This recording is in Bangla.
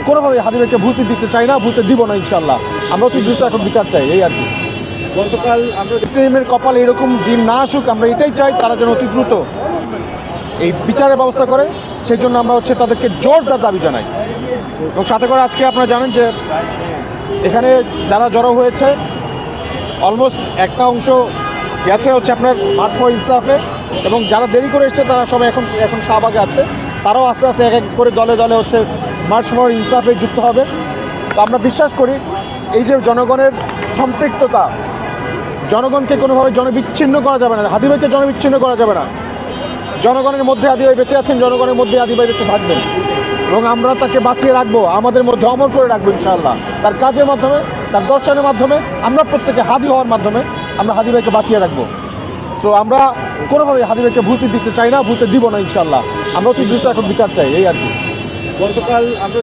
কোনোভাবে হাদি ভাইকে ভুলতে দিতে চাই না, ভুলতে দিব না ইনশাল্লাহ। আমরা অতি দ্রুত এখন বিচার চাই, এই আর কি। গতকাল আমরা টিমের কপালে এরকম দিন না আসুক, আমরা এটাই চাই তারা যেন অতি দ্রুত এই বিচারের ব্যবস্থা করে। সেই জন্য আমরা তাদেরকে জোরদার দাবি জানাই। এবং সাথে করে আজকে আপনারা জানেন যে এখানে যারা জড়ো হয়েছে অলমোস্ট একটা অংশ গেছে আপনার মার্চ ফর ইনসাফে, এবং যারা দেরি করে এসছে তারা সবাই এখন শাহবাগে আছে। তারাও আস্তে আস্তে এক এক করে দলে দলে মার্চ ফর ইনসাফে যুক্ত হবে। তো আমরা বিশ্বাস করি এই যে জনগণের সম্পৃক্ততা, জনগণকে কোনোভাবে জনবিচ্ছিন্ন করা যাবে না, হাদি ভাইকে জনবিচ্ছিন্ন করা যাবে না। জনগণের মধ্যে হাদি ভাই বেঁচে আছেন, জনগণের মধ্যে হাদি ভাই বেঁচে থাকবেন, এবং আমরা তাকে বাঁচিয়ে রাখবো, আমাদের মধ্যে অমর করে রাখবো ইনশাআল্লাহ। তার কাজের মাধ্যমে, তার দর্শনের মাধ্যমে, আমরা প্রত্যেকে হাদি হওয়ার মাধ্যমে আমরা হাদি ভাইকে বাঁচিয়ে রাখবো। তো আমরা কোনোভাবে হাদি ভাইকে ভুলতে দিতে চাই না, ভুলতে দিব না ইনশাআল্লাহ। আমরা অতি দ্রুত এখন বিচার চাই, এই আর কি। গতকাল আমরা